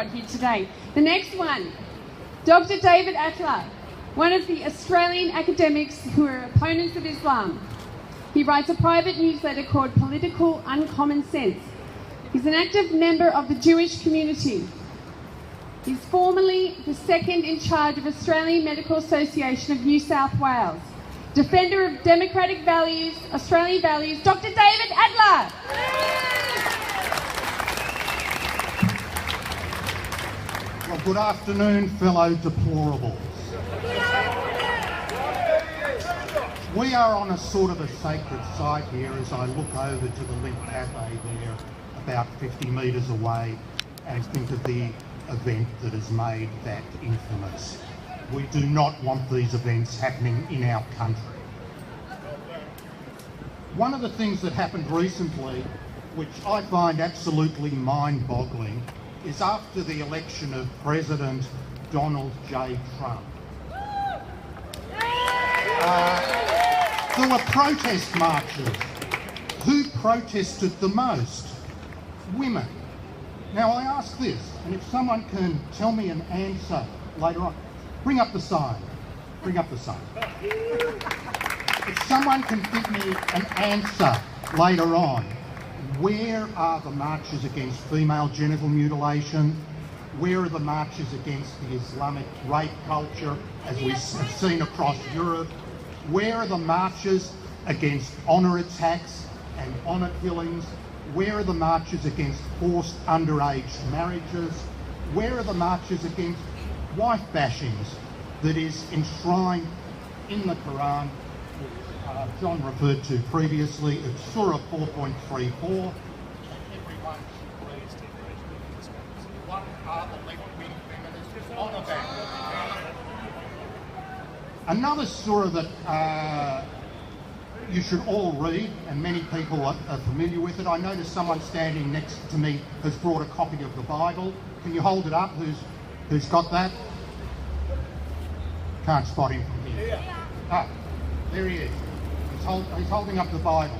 got here today. The next one, Dr. David Adler, one of the Australian academics who are opponents of Islam. He writes a private newsletter called Political Uncommon Sense. He's an active member of the Jewish community. He's formerly the second in charge of Australian Medical Association of New South Wales. Defender of democratic values, Australian values, Dr. David Adler. Well, good afternoon, fellow deplorables. We are on a sort of a sacred site here as I look over to the Lindt cafe there, about 50 metres away, and think of the event that has made that infamous. We do not want these events happening in our country. One of the things that happened recently, which I find absolutely mind-boggling, is after the election of President Donald J. Trump. There were protest marches. Who protested the most? Women. Now I ask this, and if someone can tell me an answer later on, bring up the sign. Bring up the sign. If someone can give me an answer later on, where are the marches against female genital mutilation? Where are the marches against the Islamic rape culture, as we've seen across Europe? Where are the marches against honour attacks and honour killings? Where are the marches against forced underage marriages? Where are the marches against wife bashings that is enshrined in the Quran, which John referred to previously? It's Surah 4.34. What are the left-wing feminists on about? Another surah that you should all read, and many people are familiar with it. I noticed someone standing next to me has brought a copy of the Bible. Can you hold it up? Who's got that? Can't spot him from here. Ah, there he is. He's holding up the Bible.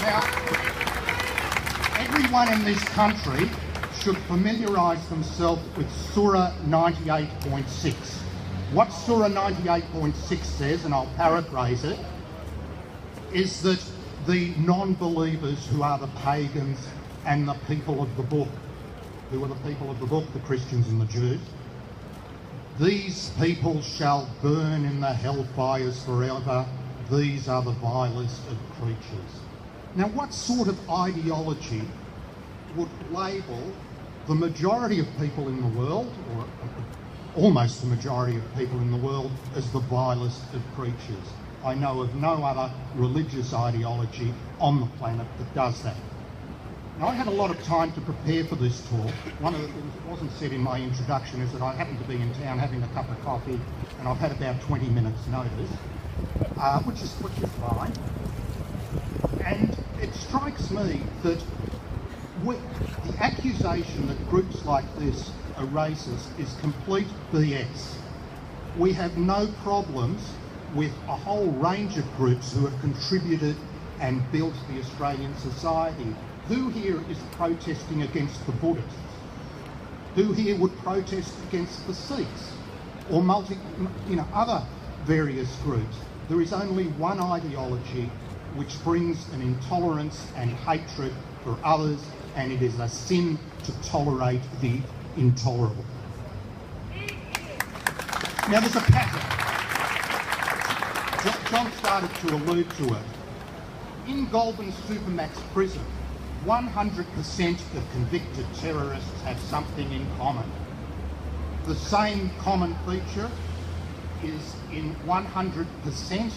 Now, everyone in this country should familiarise themselves with Surah 98.6. What Surah 98.6 says, and I'll paraphrase it, is that the non-believers who are the pagans and the people of the book, who are the people of the book, the Christians and the Jews, these people shall burn in the hellfires forever. These are the vilest of creatures. Now, what sort of ideology would label the majority of people in the world, or almost the majority of people in the world, as the vilest of creatures? I know of no other religious ideology on the planet that does that. Now, I had a lot of time to prepare for this talk. One of the things that wasn't said in my introduction is that I happened to be in town having a cup of coffee, and I've had about 20 minutes notice, which is fine. And it strikes me that the accusation that groups like this are racist is complete BS. We have no problems with a whole range of groups who have contributed and built the Australian society. Who here is protesting against the Buddhists? Who here would protest against the Sikhs or other various groups? There is only one ideology which brings an intolerance and hatred for others, and it is a sin to tolerate the intolerable. Now, there's a pattern. John started to allude to it. In Goulburn Supermax prison, 100% of convicted terrorists have something in common. The same common feature is in 100%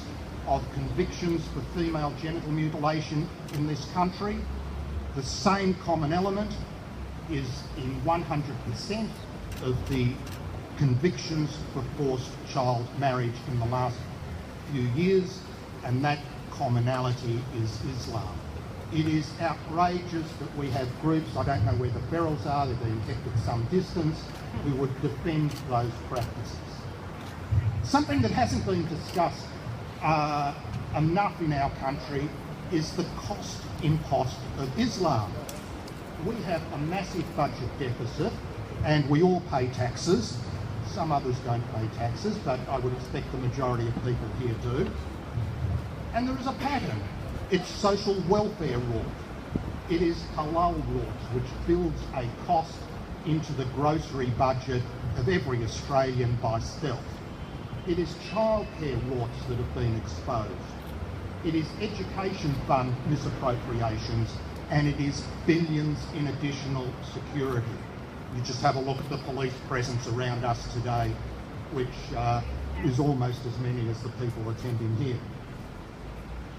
of convictions for female genital mutilation in this country. The same common element is in 100% of the convictions for forced child marriage in the last few years, and that commonality is Islam. It is outrageous that we have groups, I don't know where the ferals are, they're being kept at some distance, who would defend those practices. Something that hasn't been discussed enough in our country is the cost impost of Islam. we have a massive budget deficit and we all pay taxes. Some others don't pay taxes, but I would expect the majority of people here do. And there is a pattern. It's social welfare rort. It is halal rort, which builds a cost into the grocery budget of every Australian by stealth. It is childcare rorts that have been exposed. It is education fund misappropriations, and it is billions in additional security. You just have a look at the police presence around us today, which is almost as many as the people attending here.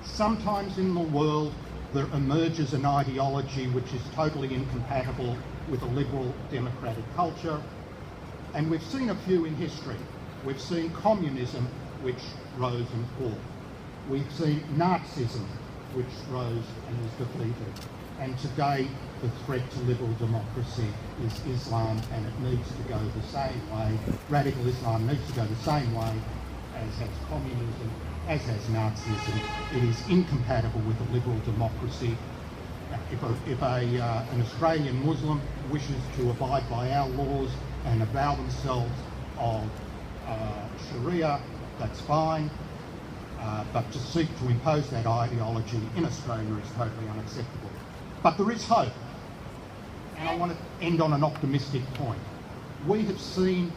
Sometimes in the world there emerges an ideology which is totally incompatible with a liberal democratic culture, and we've seen a few in history. We've seen communism, which rose and fell. We've seen Nazism, which rose and was defeated. And today, the threat to liberal democracy is Islam, and it needs to go the same way. Radical Islam needs to go the same way as has communism, as has Nazism. It is incompatible with a liberal democracy. If an Australian Muslim wishes to abide by our laws and avail themselves of Sharia, that's fine. But to seek to impose that ideology in Australia is totally unacceptable. But there is hope. And I want to end on an optimistic point. We have seen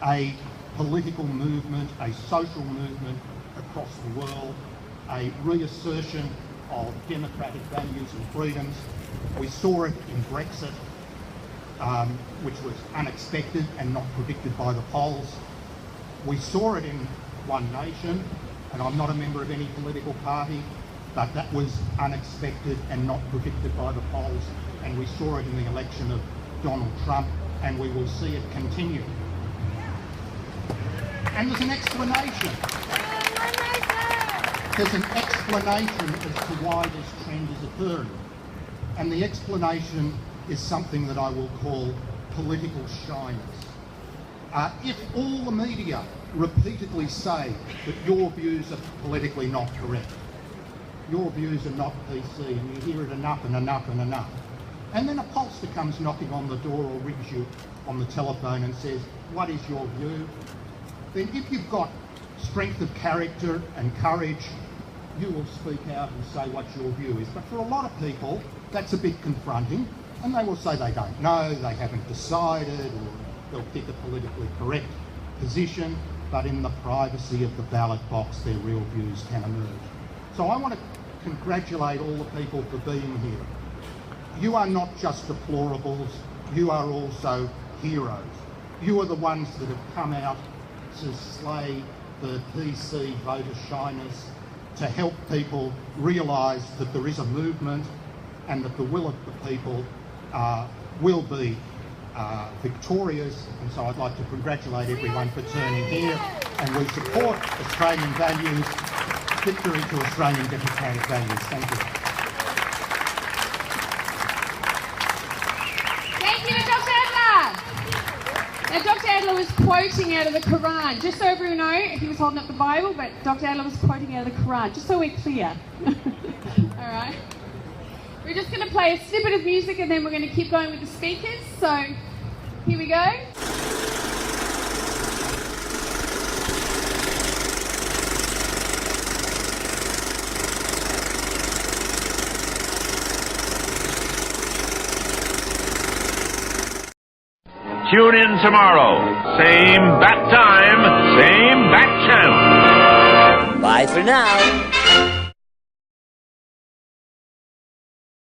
a political movement, a social movement across the world, a reassertion of democratic values and freedoms. We saw it in Brexit, which was unexpected and not predicted by the polls. We saw it in One Nation, and I'm not a member of any political party, but that was unexpected and not predicted by the polls. And we saw it in the election of Donald Trump, and we will see it continue. And there's an explanation. There's an explanation as to why this trend is occurring. And the explanation is something that I will call political shyness. If all the media repeatedly say that your views are politically not correct, your views are not PC, and you hear it enough and enough and enough, and then a pollster comes knocking on the door or rings you on the telephone and says, what is your view? Then if you've got strength of character and courage, you will speak out and say what your view is. But for a lot of people, that's a bit confronting, and they will say they don't know, they haven't decided, or they'll pick a politically correct position, but in the privacy of the ballot box, their real views can emerge. So I want to congratulate all the people for being here. You are not just deplorables, you are also heroes. You are the ones that have come out to slay the PC voter shyness, to help people realise that there is a movement and that the will of the people will be victorious. And so I'd like to congratulate everyone for turning here, and we support Australian values. Victory to Australian democratic values. Thank you. Thank you to Dr. Adler. Now, Dr. Adler was quoting out of the Quran. Just so everyone knows, he was holding up the Bible, but Dr. Adler was quoting out of the Quran, just so we're clear. All right. We're just going to play a snippet of music and then we're going to keep going with the speakers. So, here we go. Tune in tomorrow. Same bat time, same bat channel. Bye for now.